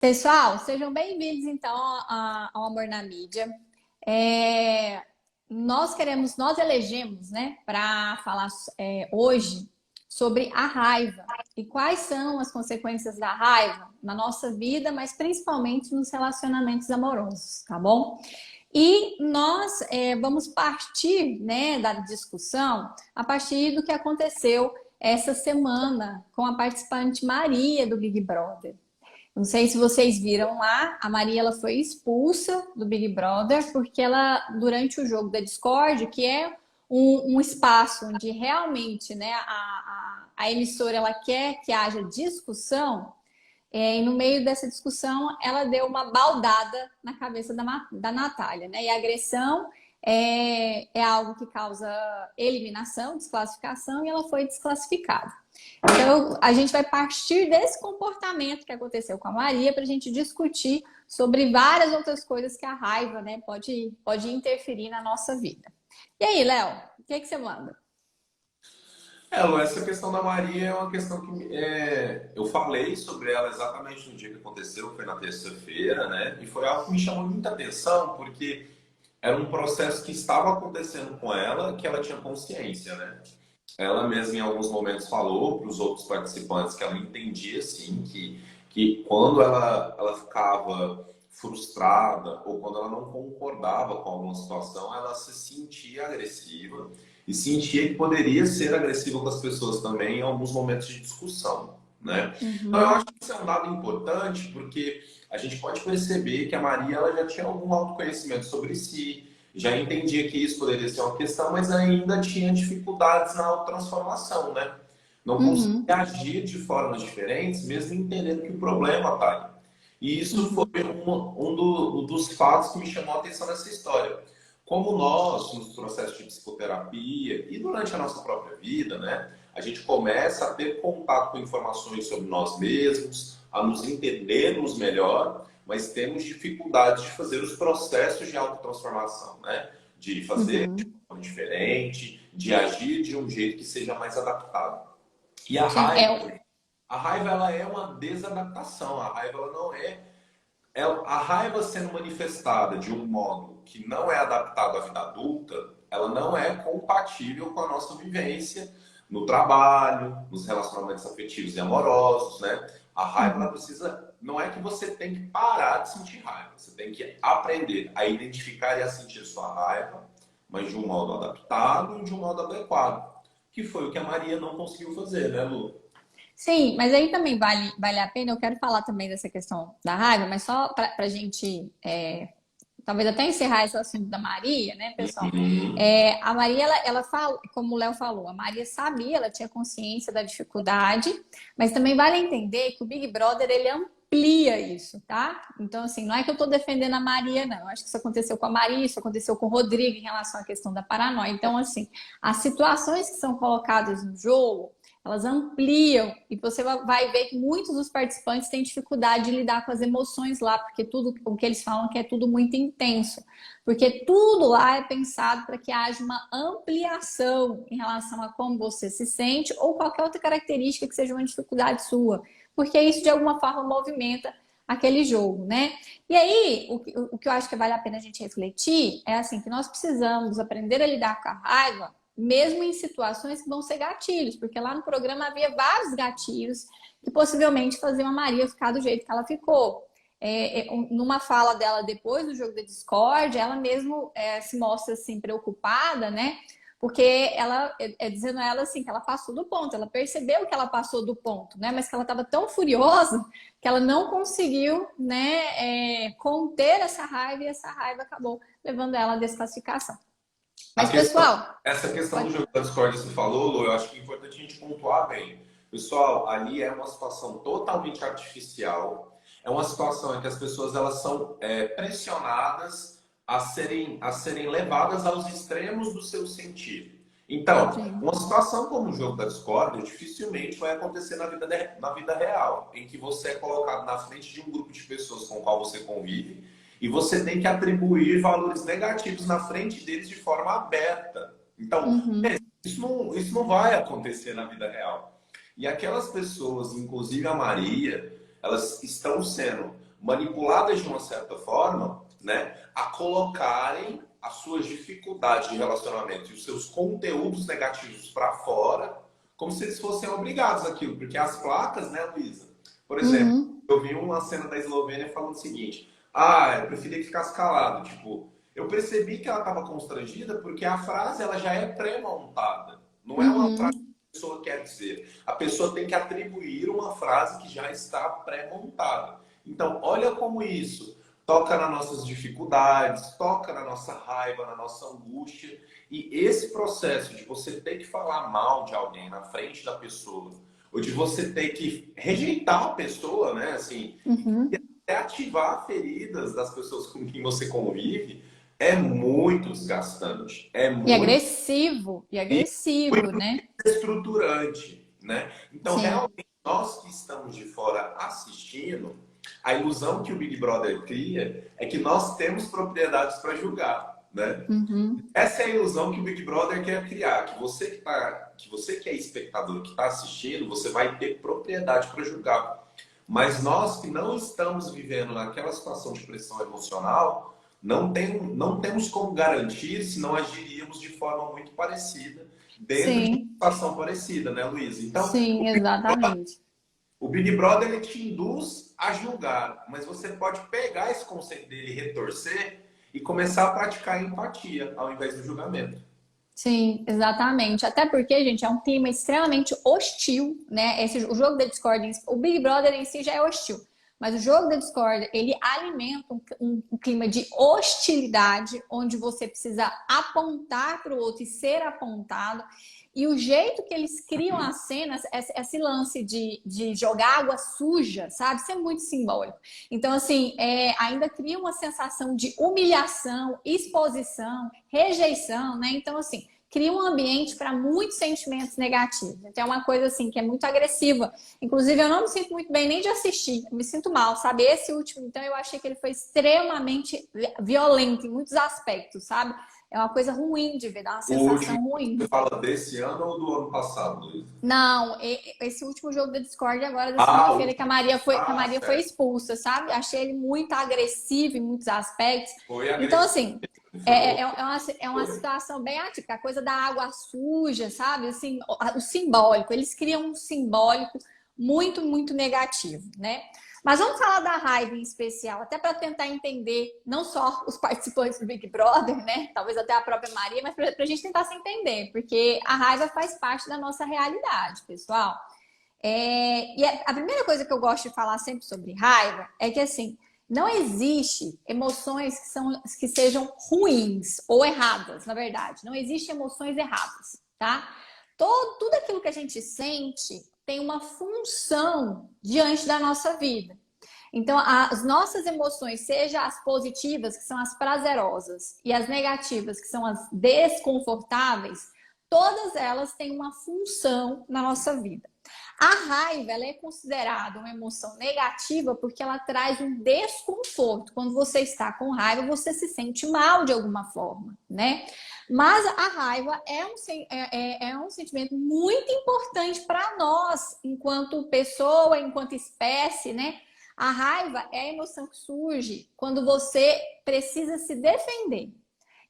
Pessoal, sejam bem-vindos então ao Amor na Mídia. É, nós elegemos, né, para falar hoje sobre a raiva e quais são as consequências da raiva na nossa vida, mas principalmente nos relacionamentos amorosos, tá bom? E nós vamos partir, né, da discussão a partir do que aconteceu essa semana com a participante Maria do Big Brother. Não sei se vocês viram lá, a Maria ela foi expulsa do Big Brother porque ela, durante o jogo da Discord, que é um espaço onde realmente, né, a emissora ela quer que haja discussão, e no meio dessa discussão ela deu uma baldada na cabeça da Natália, né? E a agressão é algo que causa eliminação, desclassificação, e ela foi desclassificada. Então, a gente vai partir desse comportamento que aconteceu com a Maria para a gente discutir sobre várias outras coisas que a raiva, né, pode interferir na nossa vida. E aí, Léo, o que você manda? Lu, essa questão da Maria é uma questão que eu falei sobre ela exatamente no dia que aconteceu, foi na terça-feira, né? E foi algo que me chamou muita atenção, porque era um processo que estava acontecendo com ela, que ela tinha consciência, né? Ela mesma em alguns momentos falou para os outros participantes que ela entendia, sim, que quando ela ficava frustrada ou quando ela não concordava com alguma situação, ela se sentia agressiva e sentia que poderia ser agressiva com as pessoas também em alguns momentos de discussão, né? Então eu Uhum. acho que isso é um dado importante porque a gente pode perceber que a Maria ela já tinha algum autoconhecimento sobre si, já entendia que isso poderia ser uma questão, mas ainda tinha dificuldades na autotransformação, né? Não conseguia Uhum. agir de formas diferentes, mesmo entendendo que o problema está aí. E isso foi Uhum. um dos fatos que me chamou a atenção nessa história. Como nós, nos processos de psicoterapia e durante a nossa própria vida, né, a gente começa a ter contato com informações sobre nós mesmos, a nos entendermos melhor, mas temos dificuldade de fazer os processos de autotransformação, né? De fazer de Uhum. forma diferente, de agir de um jeito que seja mais adaptado. E a Sim, raiva, a raiva ela é uma desadaptação, a raiva ela não a raiva sendo manifestada de um modo que não é adaptado à vida adulta, ela não é compatível com a nossa vivência no trabalho, nos relacionamentos afetivos e amorosos, né? A raiva, ela uhum. precisa... Não é que você tem que parar de sentir raiva. Você tem que aprender a identificar e a sentir sua raiva, mas de um modo adaptado e de um modo adequado. Que foi o que a Maria não conseguiu fazer, né, Lu? Sim, mas aí também vale a pena. Eu quero falar também dessa questão da raiva, mas só para a gente, talvez até encerrar esse assunto da Maria, né, pessoal? Uhum. A Maria, ela fala, como o Léo falou, a Maria sabia, ela tinha consciência da dificuldade, mas também vale entender que o Big Brother, ele amplia isso, tá? Então, assim, não é que eu tô defendendo a Maria, não. Eu acho que isso aconteceu com a Maria, isso aconteceu com o Rodrigo em relação à questão da paranoia. Então, assim, as situações que são colocadas no jogo, elas ampliam e você vai ver que muitos dos participantes têm dificuldade de lidar com as emoções lá, porque tudo o que eles falam que é tudo muito intenso, porque tudo lá é pensado para que haja uma ampliação em relação a como você se sente ou qualquer outra característica que seja uma dificuldade sua, porque isso de alguma forma movimenta aquele jogo, né? E aí, o que eu acho que vale a pena a gente refletir é assim, que nós precisamos aprender a lidar com a raiva mesmo em situações que vão ser gatilhos, porque lá no programa havia vários gatilhos que possivelmente faziam a Maria ficar do jeito que ela ficou. Numa fala dela depois do jogo da Discord, ela mesmo se mostra assim preocupada, né? Porque ela dizendo a ela assim que ela passou do ponto, ela percebeu que ela passou do ponto, né? Mas que ela estava tão furiosa que ela não conseguiu, né, conter essa raiva e essa raiva acabou levando ela à desclassificação. A Mas, questão, pessoal, essa questão do pode... jogo da Discord que você falou, Lu, eu acho que é importante a gente pontuar bem. Pessoal, ali é uma situação totalmente artificial. É uma situação em que as pessoas elas são pressionadas a serem levadas aos extremos do seu sentido. Então, Sim. uma situação como o jogo da Discord dificilmente vai acontecer na vida real, em que você é colocado na frente de um grupo de pessoas com o qual você convive e você tem que atribuir valores negativos na frente deles de forma aberta. Então, Uhum. isso não vai acontecer na vida real. E aquelas pessoas, inclusive a Maria, elas estão sendo manipuladas de uma certa forma, né, a colocarem as suas dificuldades de relacionamento e os seus conteúdos negativos para fora, como se eles fossem obrigados àquilo. Porque as placas, né, Luísa? Por exemplo, eu vi uma cena da Eslovênia falando o seguinte: ah, eu preferia que ficasse calado. Tipo, eu percebi que ela estava constrangida porque a frase ela já é pré-montada. Não é uma frase que a pessoa quer dizer. A pessoa tem que atribuir uma frase que já está pré-montada. Então, olha como isso toca nas nossas dificuldades, toca na nossa raiva, na nossa angústia. E esse processo de você ter que falar mal de alguém na frente da pessoa, ou de você ter que rejeitar a pessoa, né? Assim, até ativar feridas das pessoas com quem você convive, é muito desgastante. É muito... E agressivo, né? estruturante, né? Então, Sim. realmente, nós que estamos de fora assistindo, a ilusão que o Big Brother cria é que nós temos propriedades para julgar, né? Essa é a ilusão que o Big Brother quer criar, que você que é espectador, que está assistindo, você vai ter propriedade para julgar. Mas nós que não estamos vivendo naquela situação de pressão emocional, não temos como garantir se não agiríamos de forma muito parecida dentro de uma situação parecida, né, Luísa? Então, Sim, exatamente. o Big Brother ele te induz a julgar, mas você pode pegar esse conceito dele, retorcer e começar a praticar a empatia ao invés do julgamento. Sim, exatamente. Até porque, gente, é um clima extremamente hostil, né? O jogo da Discord, o Big Brother em si já é hostil, mas o jogo da Discord, ele alimenta um clima de hostilidade, onde você precisa apontar para o outro e ser apontado. E o jeito que eles criam as cenas, esse lance de jogar água suja, sabe? Isso é muito simbólico. Então, assim, ainda cria uma sensação de humilhação, exposição, rejeição, né? Então, assim, cria um ambiente para muitos sentimentos negativos. Então, é uma coisa, assim, que é muito agressiva. Inclusive, eu não me sinto muito bem nem de assistir. Eu me sinto mal, sabe? Esse último, então, eu achei que ele foi extremamente violento em muitos aspectos, sabe? É uma coisa ruim de ver, dá uma sensação ruim. Você fala desse ano ou do ano passado, Luiz? Não, esse último jogo da Discord agora da segunda-feira que a Maria foi expulsa, sabe? Achei ele muito agressivo em muitos aspectos. Então, assim, é uma situação bem atípica. A coisa da água suja, sabe? Assim, o simbólico. Eles criam um simbólico muito, muito negativo, né? Mas vamos falar da raiva em especial, até para tentar entender não só os participantes do Big Brother, né? Talvez até a própria Maria, mas para a gente tentar se entender, porque a raiva faz parte da nossa realidade, pessoal. E a primeira coisa que eu gosto de falar sempre sobre raiva é que, assim, não existe emoções que sejam ruins ou erradas, na verdade. Não existem emoções erradas, tá? Tudo aquilo que a gente sente tem uma função diante da nossa vida. Então, as nossas emoções, seja as positivas, que são as prazerosas, e as negativas, que são as desconfortáveis, todas elas têm uma função na nossa vida. A raiva, ela é considerada uma emoção negativa porque ela traz um desconforto. Quando você está com raiva, você se sente mal de alguma forma, né? Mas a raiva é um sentimento muito importante para nós, enquanto pessoa, enquanto espécie, né? A raiva é a emoção que surge quando você precisa se defender.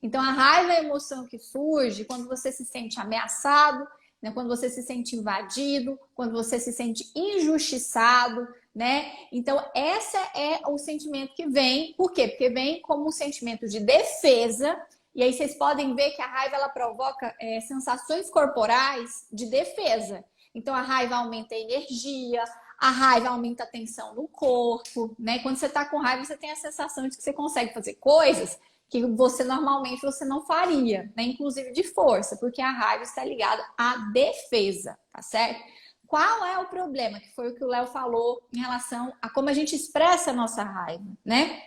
Então, a raiva é a emoção que surge quando você se sente ameaçado, né? Quando você se sente invadido, quando você se sente injustiçado, né? Então, esse é o sentimento que vem. Por quê? Porque vem como um sentimento de defesa. E aí vocês podem ver que a raiva ela provoca sensações corporais de defesa. Então, a raiva aumenta a energia, a raiva aumenta a tensão no corpo, né? Quando você está com raiva, você tem a sensação de que você consegue fazer coisas que normalmente você não faria, né? Inclusive de força, porque a raiva está ligada à defesa, tá certo? Qual é o problema? Que foi o que o Léo falou em relação a como a gente expressa a nossa raiva, né?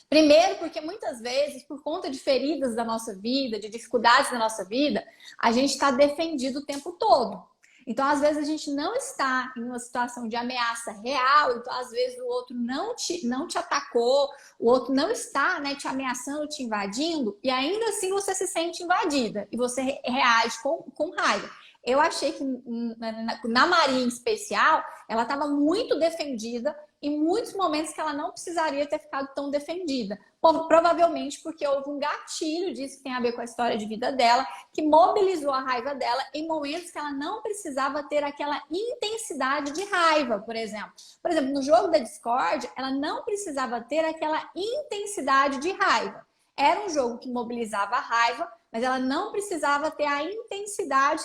Primeiro, porque muitas vezes, por conta de feridas da nossa vida, de dificuldades da nossa vida, a gente está defendido o tempo todo. Então, às vezes, a gente não está em uma situação de ameaça real, então, às vezes, o outro não te atacou, o outro não está, né, te ameaçando, te invadindo, e ainda assim você se sente invadida e você reage com raiva. Eu achei que na Maria em especial, ela estava muito defendida em muitos momentos que ela não precisaria ter ficado tão defendida. Provavelmente porque houve um gatilho disso que tem a ver com a história de vida dela, que mobilizou a raiva dela em momentos que ela não precisava ter aquela intensidade de raiva, por exemplo. Por exemplo, no jogo da Discord, ela não precisava ter aquela intensidade de raiva. Era um jogo que mobilizava a raiva, mas ela não precisava ter a intensidade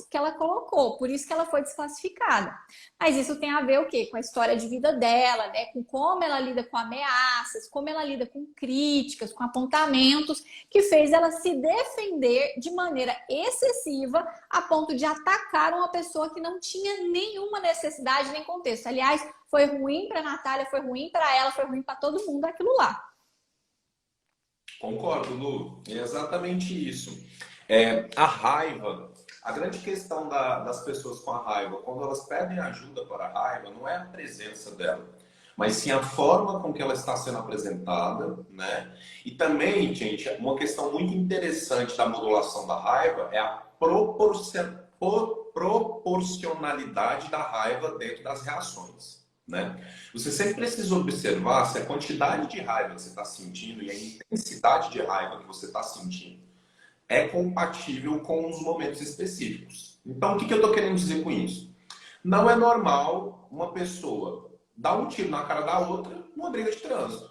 que ela colocou. Por isso que ela foi desclassificada. Mas isso tem a ver o quê? Com a história de vida dela, né? Com como ela lida com ameaças, como ela lida com críticas, com apontamentos, que fez ela se defender de maneira excessiva a ponto de atacar uma pessoa que não tinha nenhuma necessidade nem contexto. Aliás, foi ruim para a Natália, foi ruim para ela, foi ruim para todo mundo aquilo lá. Concordo, Lu. É exatamente isso. A raiva, a grande questão das pessoas com a raiva, quando elas pedem ajuda para a raiva, não é a presença dela, mas sim a forma com que ela está sendo apresentada, né? E também, gente, uma questão muito interessante da modulação da raiva é a proporcionalidade da raiva dentro das reações. Né? Você sempre precisa observar se a quantidade de raiva que você está sentindo e a intensidade de raiva que você está sentindo é compatível com os momentos específicos. Então, o que eu estou querendo dizer com isso? Não é normal uma pessoa dar um tiro na cara da outra numa briga de trânsito.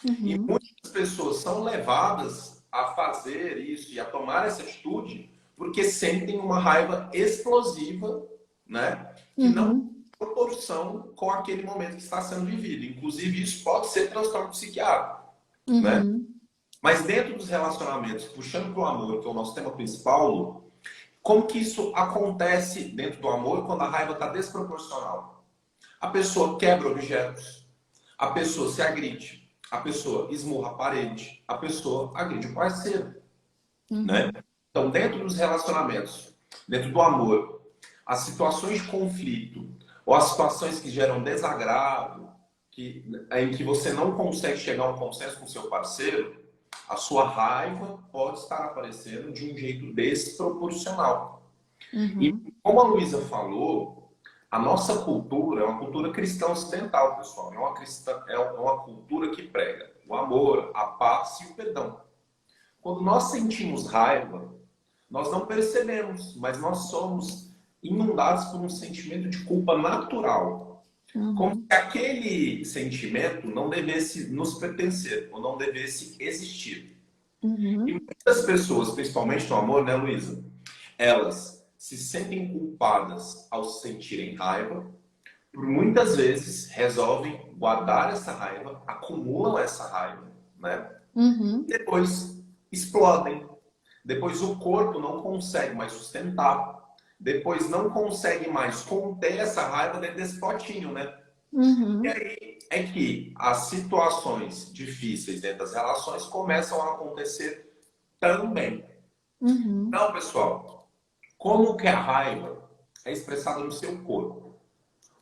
E muitas pessoas são levadas a fazer isso e a tomar essa atitude porque sentem uma raiva explosiva, né? Que não proporção com aquele momento que está sendo vivido. Inclusive, isso pode ser transtorno psiquiátrico. Né? Mas dentro dos relacionamentos, puxando para o amor, que é o nosso tema principal, Lu, como que isso acontece dentro do amor quando a raiva está desproporcional? A pessoa quebra objetos, a pessoa se agride, a pessoa esmurra a parede, a pessoa agride o parceiro. Né? Então, dentro dos relacionamentos, dentro do amor, as situações de conflito, ou as situações que geram desagrado, em que você não consegue chegar a um consenso com seu parceiro, a sua raiva pode estar aparecendo de um jeito desproporcional. E como a Luísa falou, a nossa cultura é uma cultura cristã ocidental, pessoal. É uma cultura que prega o amor, a paz e o perdão. Quando nós sentimos raiva, nós não percebemos, mas nós somos inundados por um sentimento de culpa natural. Como se aquele sentimento não devesse nos pertencer, ou não devesse existir. E muitas pessoas, principalmente no amor, né, Luísa? Elas se sentem culpadas ao sentirem raiva, por muitas vezes resolvem guardar essa raiva, acumulam essa raiva, né? Depois explodem. Depois o corpo não consegue mais sustentar. Depois não consegue mais conter essa raiva dentro desse potinho, né? E aí é que as situações difíceis dentro das relações começam a acontecer também. Então, pessoal, como que a raiva é expressada no seu corpo?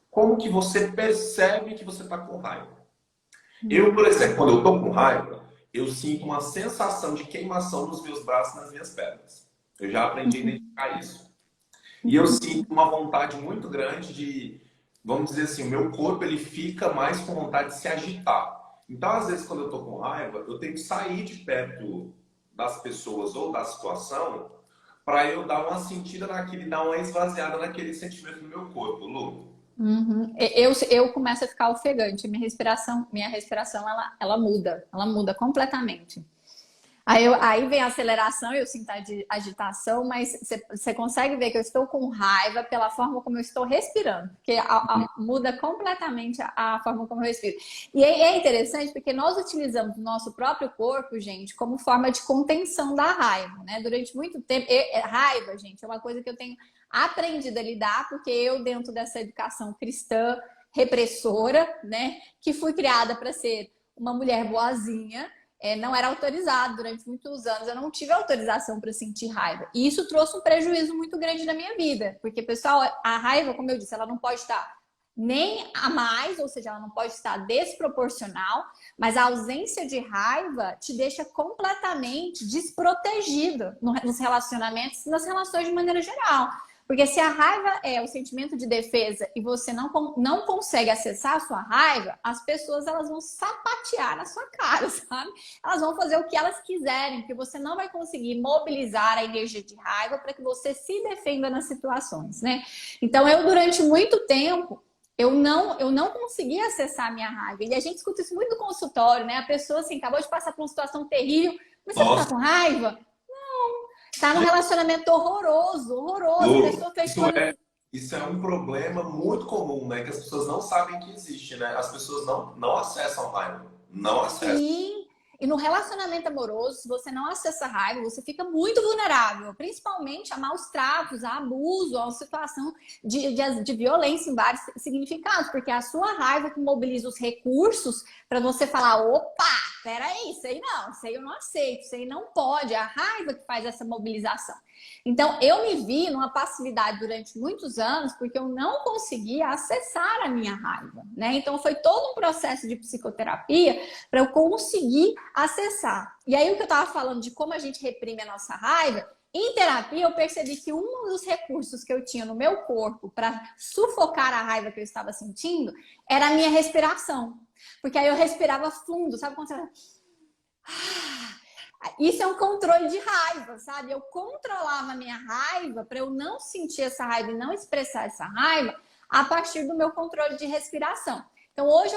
Como que você percebe que você está com raiva? Eu, por exemplo, quando eu estou com raiva, eu sinto uma sensação de queimação nos meus braços e nas minhas pernas. Eu já aprendi a identificar isso. E eu sinto uma vontade muito grande de, vamos dizer assim, o meu corpo ele fica mais com vontade de se agitar. Então, às vezes, quando eu estou com raiva, eu tenho que sair de perto das pessoas ou da situação para eu dar uma sentida naquilo e dar uma esvaziada naquele sentimento no meu corpo, Lu. Eu começo a ficar ofegante, minha respiração ela muda completamente. Aí vem a aceleração, eu sinto a agitação, mas você consegue ver que eu estou com raiva pela forma como eu estou respirando, porque muda completamente a forma como eu respiro. E é interessante porque nós utilizamos o nosso próprio corpo, gente, como forma de contenção da raiva, né? Durante muito tempo, raiva, gente, é uma coisa que eu tenho aprendido a lidar, porque eu, dentro dessa educação cristã repressora, né, que fui criada para ser uma mulher boazinha, não era autorizado durante muitos anos, eu não tive autorização para sentir raiva. E isso trouxe um prejuízo muito grande na minha vida, porque, pessoal, a raiva, como eu disse, ela não pode estar nem a mais, ou seja, ela não pode estar desproporcional, mas a ausência de raiva te deixa completamente desprotegido nos relacionamentos, nas relações de maneira geral. Porque se a raiva é o sentimento de defesa e você não consegue acessar a sua raiva, as pessoas elas vão sapatear na sua cara, sabe? Elas vão fazer o que elas quiserem, porque você não vai conseguir mobilizar a energia de raiva para que você se defenda nas situações, né? Então, eu, durante muito tempo, eu não conseguia acessar a minha raiva. E a gente escuta isso muito no consultório, né? A pessoa, assim, acabou de passar por uma situação terrível, mas você não tá Nossa, com raiva? Tá num relacionamento horroroso, horroroso. A Lu, pessoa fez coisas. isso é um problema muito comum, né? Que as pessoas não sabem que existe, né? As pessoas não acessam raiva. Não acessam. Sim. E no relacionamento amoroso, se você não acessa a raiva, você fica muito vulnerável, principalmente a maus tratos, a abuso, a uma situação de violência em vários significados, porque é a sua raiva que mobiliza os recursos para você falar: opa, peraí, isso aí eu não aceito, isso aí não pode, é a raiva que faz essa mobilização. Então, eu me vi numa passividade durante muitos anos porque eu não conseguia acessar a minha raiva, né? Então, foi todo um processo de psicoterapia para eu conseguir acessar. E aí, o que eu estava falando de como a gente reprime a nossa raiva, em terapia, eu percebi que um dos recursos que eu tinha no meu corpo para sufocar a raiva que eu estava sentindo era a minha respiração. Porque aí eu respirava fundo, sabe quando você... Isso é um controle de raiva, sabe? Eu controlava a minha raiva para eu não sentir essa raiva e não expressar essa raiva a partir do meu controle de respiração. Então, hoje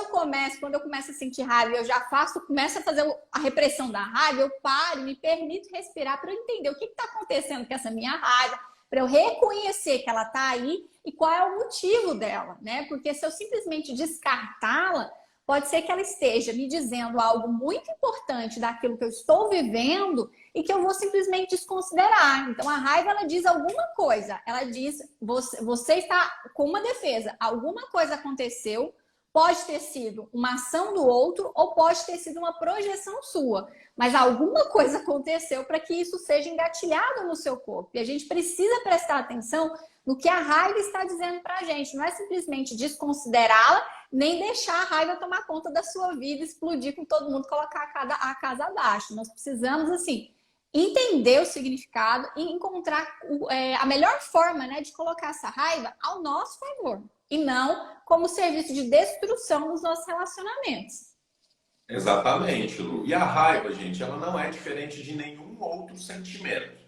quando eu começo a sentir raiva, eu já começo a fazer a repressão da raiva, eu paro, me permito respirar para eu entender o que está acontecendo com essa minha raiva, para eu reconhecer que ela está aí e qual é o motivo dela, né? Porque se eu simplesmente descartá-la, pode ser que ela esteja me dizendo algo muito importante daquilo que eu estou vivendo e que eu vou simplesmente desconsiderar. Então, a raiva, ela diz alguma coisa. Ela diz, você está com uma defesa. Alguma coisa aconteceu, pode ter sido uma ação do outro ou pode ter sido uma projeção sua. Mas alguma coisa aconteceu para que isso seja engatilhado no seu corpo. E a gente precisa prestar atenção no que a raiva está dizendo para a gente. Não é simplesmente desconsiderá-la, nem deixar a raiva tomar conta da sua vida, explodir com todo mundo, colocar a casa abaixo. Nós precisamos, assim, entender o significado e encontrar a melhor forma, né, de colocar essa raiva ao nosso favor. E não como serviço de destruição dos nossos relacionamentos. Exatamente, Lu. E a raiva, gente, ela não é diferente de nenhum outro sentimento.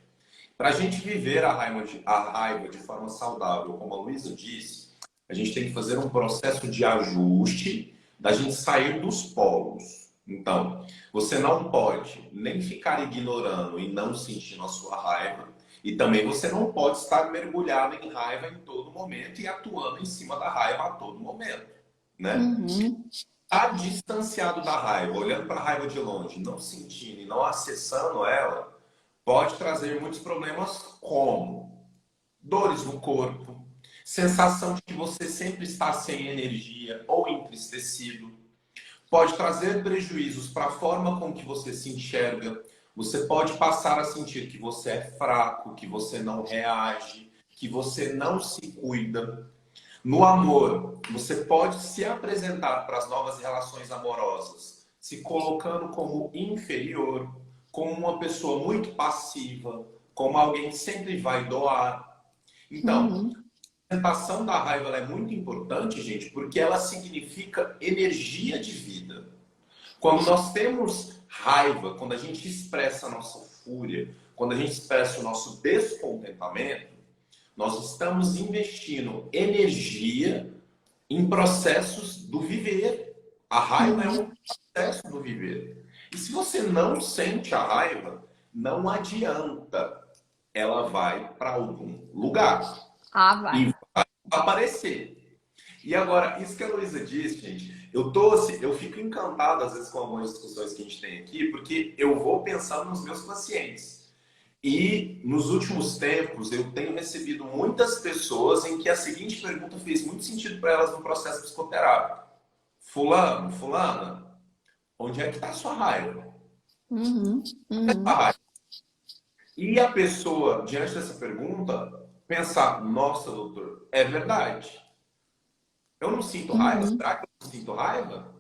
Para a gente viver a raiva de forma saudável, como a Luísa disse, a gente tem que fazer um processo de ajuste, da gente sair dos polos. Então, você não pode nem ficar ignorando e não sentindo a sua raiva, e também você não pode estar mergulhado em raiva em todo momento e atuando em cima da raiva a todo momento, né? Estar distanciado da raiva, olhando para a raiva de longe, não sentindo e não acessando ela, pode trazer muitos problemas como dores no corpo, sensação de que você sempre está sem energia ou entristecido. Pode trazer prejuízos para a forma com que você se enxerga. Você pode passar a sentir que você é fraco, que você não reage, que você não se cuida. No amor, você pode se apresentar para as novas relações amorosas, se colocando como inferior, como uma pessoa muito passiva, como alguém que sempre vai doar. Então, a representação da raiva ela é muito importante, gente, porque ela significa energia de vida. Quando nós temos raiva, quando a gente expressa a nossa fúria, quando a gente expressa o nosso descontentamento, nós estamos investindo energia em processos do viver. A raiva é um processo do viver. E se você não sente a raiva, não adianta. Ela vai para algum lugar. Vai. E vai aparecer. E agora, isso que a Luísa disse, gente, eu fico encantado às vezes com algumas discussões que a gente tem aqui, porque eu vou pensando nos meus pacientes. E nos últimos tempos eu tenho recebido muitas pessoas em que a seguinte pergunta fez muito sentido para elas no processo psicoterápico. Fulano, fulana, onde é que está a sua raiva? E a pessoa, diante dessa pergunta, pensar, nossa, doutor, é verdade. Eu não sinto raiva? Será que eu não sinto raiva?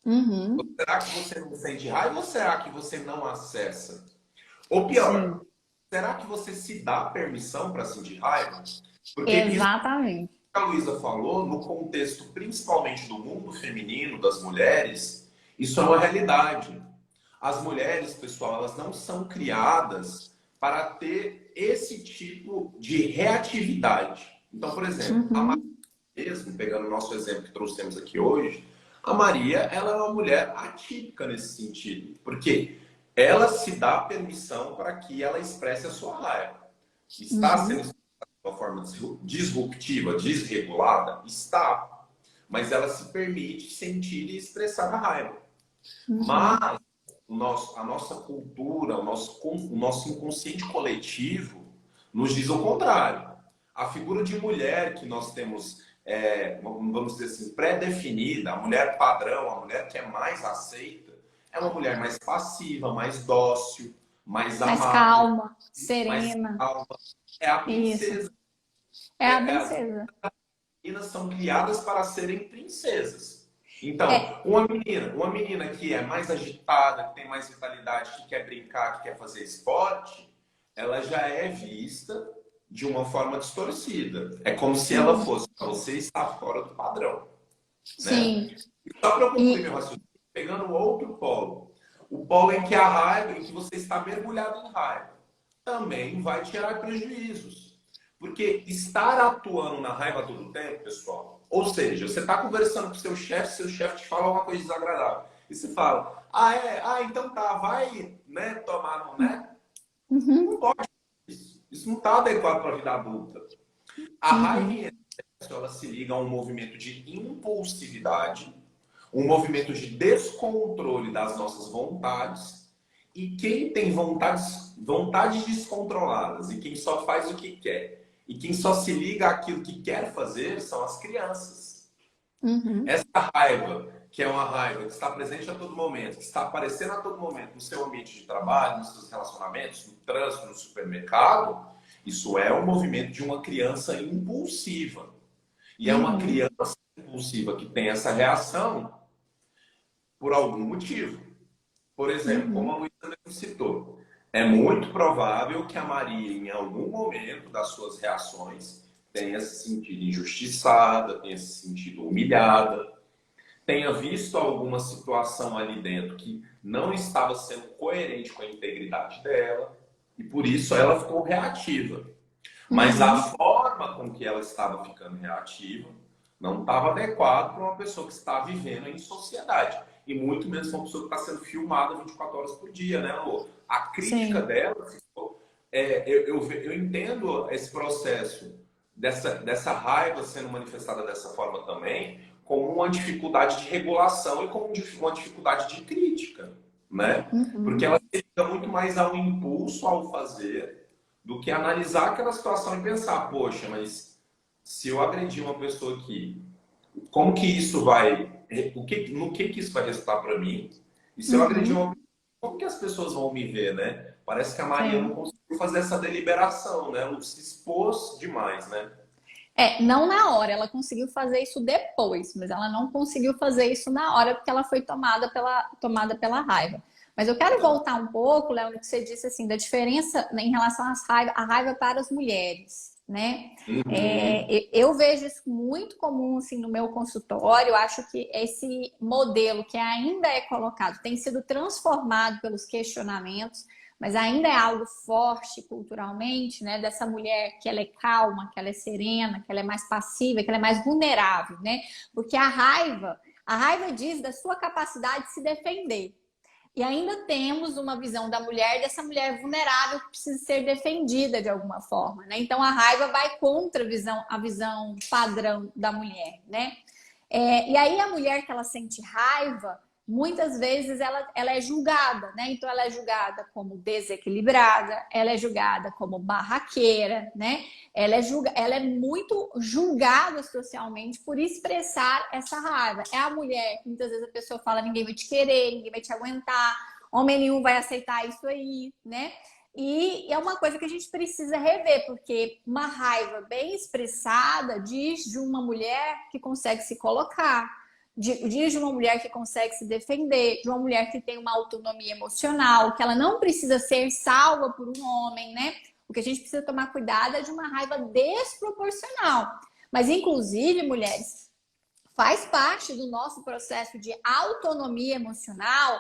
Ou será que você não sente raiva ou será que você não acessa? Ou pior, será que você se dá permissão para sentir raiva? Porque isso Exatamente. que a Luísa falou, no contexto principalmente do mundo feminino, das mulheres, isso é uma realidade. As mulheres, pessoal, elas não são criadas para ter esse tipo de reatividade. Então, por exemplo, a Maria, Uhum, mesmo, pegando o nosso exemplo que trouxemos aqui hoje, a Maria, ela é uma mulher atípica nesse sentido, porque ela se dá permissão para que ela expresse a sua raiva. Está sendo uhum, expressada de uma forma disruptiva, desregulada? Está. Mas ela se permite sentir e expressar a raiva. uhum. Mas a nossa cultura, o nosso inconsciente coletivo nos diz o contrário. A figura de mulher que nós temos, vamos dizer assim, pré-definida, a mulher padrão, a mulher que é mais aceita, é uma mulher mais passiva, mais dócil, mais Mais amável, calma, mais serena. calma. É a Isso. princesa. É a As princesa. meninas são criadas para serem princesas. É. Então, uma menina que é mais agitada, que tem mais vitalidade, que quer brincar, que quer fazer esporte, ela já é vista de uma forma distorcida. É como se ela Sim, fosse, você está fora do padrão, né? sim. E só para eu concluir meu E raciocínio, pegando outro polo, o polo em que a raiva, em que você está mergulhado em raiva, também vai gerar prejuízos. Porque estar atuando na raiva todo o tempo, pessoal, ou seja, você está conversando com seu chefe te fala uma coisa desagradável. E você fala, então tá, vai, né, tomar no, né? uhum, Não pode isso. Isso não está adequado para a vida adulta. A raiva em uhum, excesso, ela se liga a um movimento de impulsividade, um movimento de descontrole das nossas vontades. E quem tem vontades descontroladas e quem só faz o que quer e quem só se liga àquilo que quer fazer são as crianças. uhum, Essa raiva, que é uma raiva que está presente a todo momento, que está aparecendo a todo momento no seu ambiente de trabalho, nos seus relacionamentos, no trânsito, no supermercado, isso é um movimento de uma criança impulsiva. E é uma uhum, criança impulsiva que tem essa reação por algum motivo. Por exemplo, como a uhum, Luísa mesmo citou, é muito provável que a Maria, em algum momento das suas reações, tenha se sentido injustiçada, tenha se sentido humilhada, tenha visto alguma situação ali dentro que não estava sendo coerente com a integridade dela, e por isso ela ficou reativa. Mas a uhum. forma com que ela estava ficando reativa não estava adequado para uma pessoa que está vivendo em sociedade. E muito menos para uma pessoa que está sendo filmada 24 horas por dia, né, Lô? A crítica Sim. dela, eu entendo esse processo dessa raiva sendo manifestada dessa forma também, como uma dificuldade de regulação e como uma dificuldade de crítica, né? Porque Uhum. ela se liga muito mais ao impulso ao fazer do que analisar aquela situação e pensar, poxa, mas se eu agredir uma pessoa aqui, como que isso vai, no que isso vai resultar para mim? E se eu agredir uma Uhum. pessoa, como que as pessoas vão me ver, né? Parece que a Maria não Sim. conseguiu fazer essa deliberação, né? Ela se expôs demais, né? É, não na hora, ela conseguiu fazer isso depois, mas ela não conseguiu fazer isso na hora porque ela foi tomada pela raiva. Mas eu quero Exato. voltar um pouco, Léo, no que você disse assim, da diferença né, em relação à raiva para as mulheres, né? Uhum. Eu vejo isso muito comum assim, no meu consultório. Eu acho que esse modelo que ainda é colocado tem sido transformado pelos questionamentos, mas ainda é algo forte culturalmente, né? Dessa mulher que ela é calma, que ela é serena, que ela é mais passiva, que ela é mais vulnerável, né? Porque a raiva diz da sua capacidade de se defender. E ainda temos uma visão da mulher, dessa mulher vulnerável que precisa ser defendida de alguma forma, né? Então a raiva vai contra a visão padrão da mulher, né? E aí a mulher que ela sente raiva, muitas vezes ela é julgada, né? Então ela é julgada como desequilibrada, ela é julgada como barraqueira, né? Ela é muito julgada socialmente por expressar essa raiva. É a mulher que muitas vezes a pessoa fala: ninguém vai te querer, ninguém vai te aguentar, homem nenhum vai aceitar isso aí, né? E é uma coisa que a gente precisa rever, porque uma raiva bem expressada diz de uma mulher que consegue se colocar, diz de uma mulher que consegue se defender, de uma mulher que tem uma autonomia emocional, que ela não precisa ser salva por um homem, né? O que a gente precisa tomar cuidado é de uma raiva desproporcional. Mas, inclusive, mulheres, faz parte do nosso processo de autonomia emocional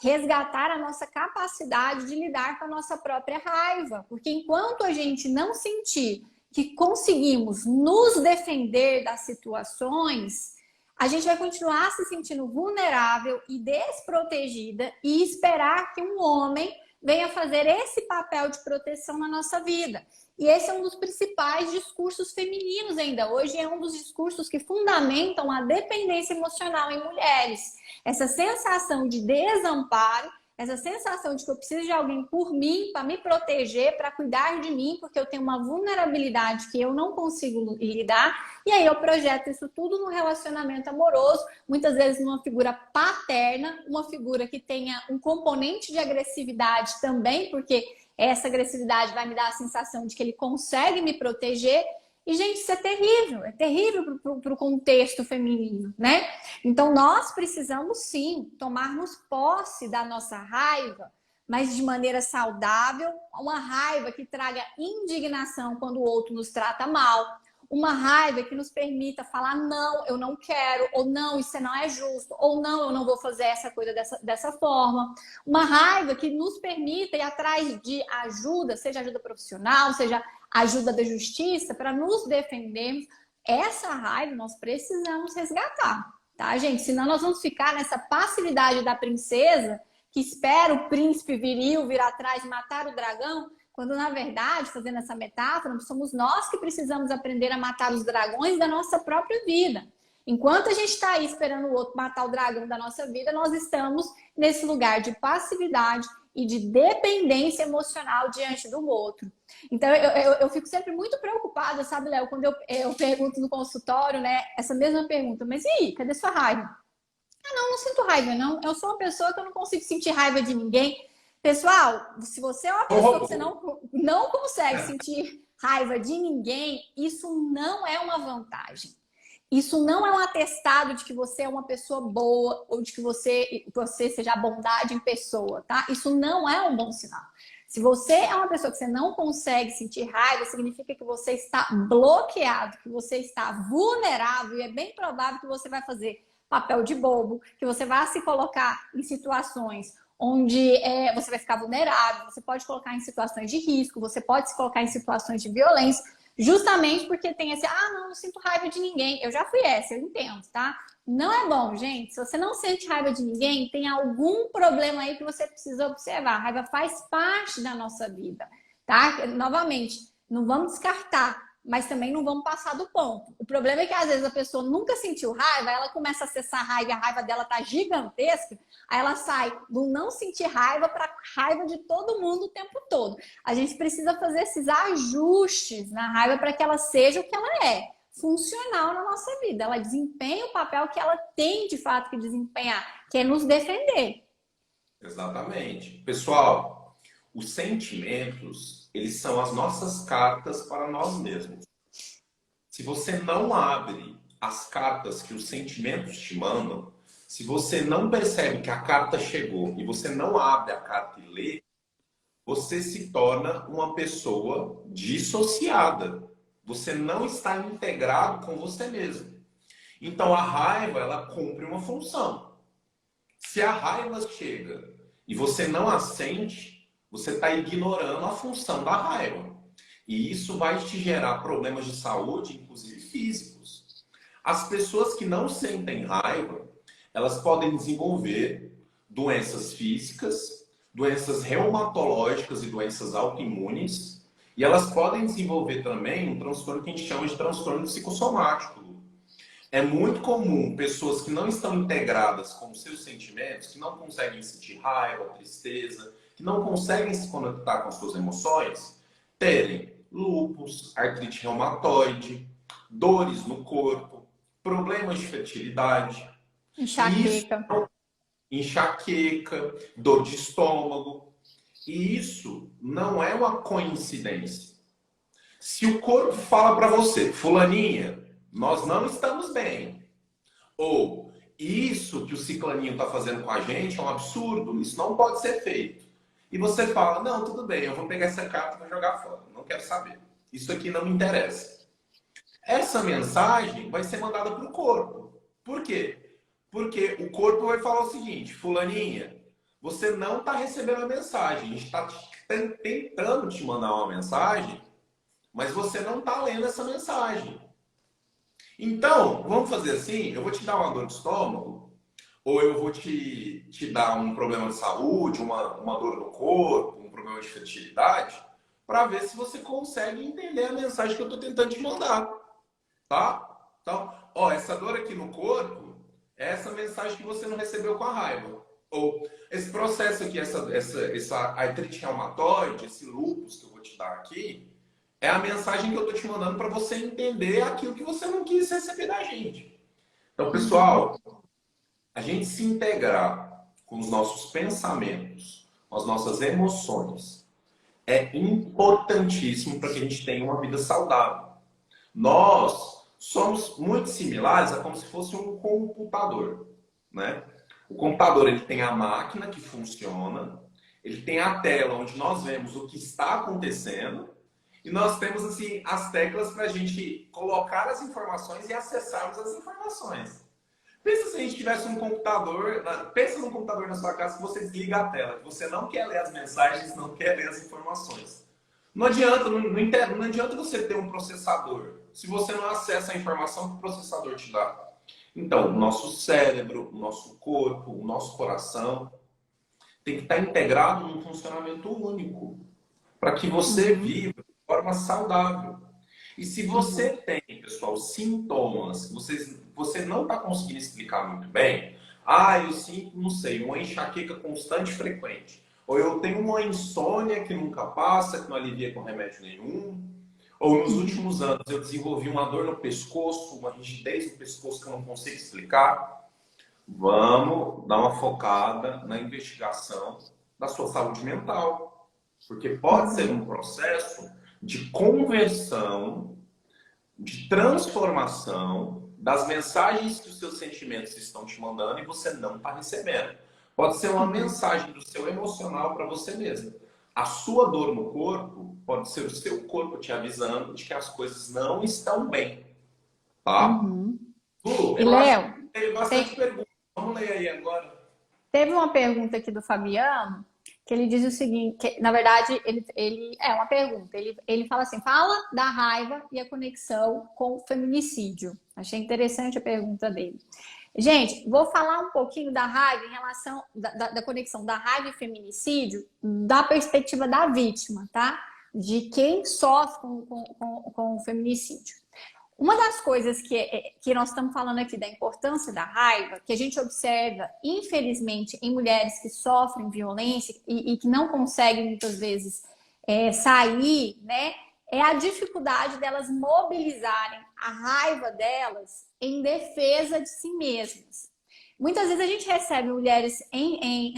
resgatar a nossa capacidade de lidar com a nossa própria raiva. Porque enquanto a gente não sentir que conseguimos nos defender das situações, a gente vai continuar se sentindo vulnerável e desprotegida e esperar que um homem venha fazer esse papel de proteção na nossa vida. E esse é um dos principais discursos femininos ainda hoje, é um dos discursos que fundamentam a dependência emocional em mulheres. Essa sensação de desamparo, essa sensação de que eu preciso de alguém por mim, para me proteger, para cuidar de mim, porque eu tenho uma vulnerabilidade que eu não consigo lidar. E aí eu projeto isso tudo no relacionamento amoroso, muitas vezes numa figura paterna, uma figura que tenha um componente de agressividade também, porque essa agressividade vai me dar a sensação de que ele consegue me proteger. E, gente, isso é terrível para o contexto feminino, né? Então, nós precisamos, sim, tomarmos posse da nossa raiva, mas de maneira saudável, uma raiva que traga indignação quando o outro nos trata mal, uma raiva que nos permita falar não, eu não quero, ou não, isso não é justo, ou não, eu não vou fazer essa coisa dessa forma. Uma raiva que nos permita ir atrás de ajuda, seja ajuda profissional, seja ajuda da justiça, para nos defendermos. Essa raiva nós precisamos resgatar, tá, gente? Senão nós vamos ficar nessa passividade da princesa que espera o príncipe viril vir atrás e matar o dragão, quando, na verdade, fazendo essa metáfora, somos nós que precisamos aprender a matar os dragões da nossa própria vida. Enquanto a gente está aí esperando o outro matar o dragão da nossa vida, nós estamos nesse lugar de passividade e de dependência emocional diante do outro. Então, eu fico sempre muito preocupada, sabe, Léo, quando eu pergunto no consultório, né, essa mesma pergunta, mas e aí, cadê sua raiva? Ah, não sinto raiva, não. Eu sou uma pessoa que eu não consigo sentir raiva de ninguém. Pessoal, se você é uma pessoa que você não consegue sentir raiva de ninguém, isso não é uma vantagem. Isso não é um atestado de que você é uma pessoa boa ou de que você seja a bondade em pessoa, tá? Isso não é um bom sinal. Se você é uma pessoa que você não consegue sentir raiva, significa que você está bloqueado, que você está vulnerável e é bem provável que você vai fazer papel de bobo, que você vai se colocar em situações onde você vai ficar vulnerável, você pode colocar em situações de risco, você pode se colocar em situações de violência, justamente porque tem esse, não sinto raiva de ninguém. Eu já fui essa, eu entendo, tá? Não é bom, gente. Se você não sente raiva de ninguém, tem algum problema aí que você precisa observar. A raiva faz parte da nossa vida, tá? Novamente, não vamos descartar, mas também não vamos passar do ponto. O problema é que às vezes a pessoa nunca sentiu raiva, ela começa a acessar a raiva e a raiva dela tá gigantesca, aí ela sai do não sentir raiva para raiva de todo mundo o tempo todo. A gente precisa fazer esses ajustes na raiva para que ela seja o que ela é, funcional na nossa vida. Ela desempenha o papel que ela tem de fato que desempenhar, que é nos defender. Exatamente. Pessoal, os sentimentos, eles são as nossas cartas para nós mesmos. Se você não abre as cartas que os sentimentos te mandam, se você não percebe que a carta chegou e você não abre a carta e lê, você se torna uma pessoa dissociada. Você não está integrado com você mesmo. Então a raiva, ela cumpre uma função. Se a raiva chega e você não a sente, você está ignorando a função da raiva. E isso vai te gerar problemas de saúde, inclusive físicos. As pessoas que não sentem raiva, elas podem desenvolver doenças físicas, doenças reumatológicas e doenças autoimunes. E elas podem desenvolver também um transtorno que a gente chama de transtorno psicossomático. É muito comum pessoas que não estão integradas com os seus sentimentos, que não conseguem sentir raiva, tristeza, que não conseguem se conectar com as suas emoções, terem lúpus, artrite reumatoide, dores no corpo, problemas de fertilidade, enxaqueca, dor de estômago. E isso não é uma coincidência. Se o corpo fala para você, fulaninha, nós não estamos bem, ou isso que o ciclaninho está fazendo com a gente é um absurdo, isso não pode ser feito. E você fala, não, tudo bem, eu vou pegar essa carta para jogar fora. quero saber. Isso aqui não me interessa. Essa mensagem vai ser mandada para o corpo. Por quê? Porque o corpo vai falar o seguinte: fulaninha, você não está recebendo a mensagem. A gente está tentando te mandar uma mensagem, mas você não está lendo essa mensagem. Então, vamos fazer assim, eu vou te dar uma dor de estômago, ou eu vou te dar um problema de saúde, uma dor no corpo, um problema de fertilidade, para ver se você consegue entender a mensagem que eu estou tentando te mandar, tá? Então, ó, essa dor aqui no corpo é essa mensagem que você não recebeu com a raiva. Ou esse processo aqui, essa artrite reumatoide, esse lúpus que eu vou te dar aqui, é a mensagem que eu estou te mandando para você entender aquilo que você não quis receber da gente. Então, pessoal, a gente se integrar com os nossos pensamentos, com as nossas emoções, é importantíssimo para que a gente tenha uma vida saudável. Nós somos muito similares a como se fosse um computador, né? O computador, ele tem a máquina que funciona, ele tem a tela onde nós vemos o que está acontecendo, e nós temos assim as teclas para a gente colocar as informações e acessarmos as informações. Pensa se a gente tivesse um computador, pensa num computador na sua casa que você desliga a tela, que você não quer ler as mensagens, não quer ler as informações. Não adianta você ter um processador se você não acessa a informação que o processador te dá. Então, o nosso cérebro, o nosso corpo, o nosso coração tem que estar integrado num funcionamento único para que você viva de forma saudável. E se você tem, pessoal, sintomas que você não está conseguindo explicar muito bem, eu sinto, não sei, uma enxaqueca constante e frequente. Ou eu tenho uma insônia que nunca passa, que não alivia com remédio nenhum. Ou nos últimos anos eu desenvolvi uma dor no pescoço, uma rigidez no pescoço que eu não consigo explicar. Vamos dar uma focada na investigação da sua saúde mental. Porque pode ser um processo de conversão, de transformação das mensagens que os seus sentimentos estão te mandando e você não está recebendo. Pode ser uma mensagem do seu emocional para você mesmo. A sua dor no corpo pode ser o seu corpo te avisando de que as coisas não estão bem. Tá? Lu, E Léo, tem bastante perguntas. Vamos ler aí agora. teve uma pergunta aqui do Fabiano, que ele diz o seguinte, que, na verdade, ele é uma pergunta. Ele fala assim, fala da raiva e a conexão com o feminicídio. Achei interessante a pergunta dele. Gente, vou falar um pouquinho da raiva em relação da conexão da raiva e feminicídio da perspectiva da vítima, tá? De quem sofre com o feminicídio. Uma das coisas que nós estamos falando aqui da importância da raiva, que a gente observa, infelizmente, em mulheres que sofrem violência e que não conseguem, muitas vezes, sair, né? É a dificuldade delas mobilizarem a raiva delas em defesa de si mesmas. Muitas vezes a gente recebe mulheres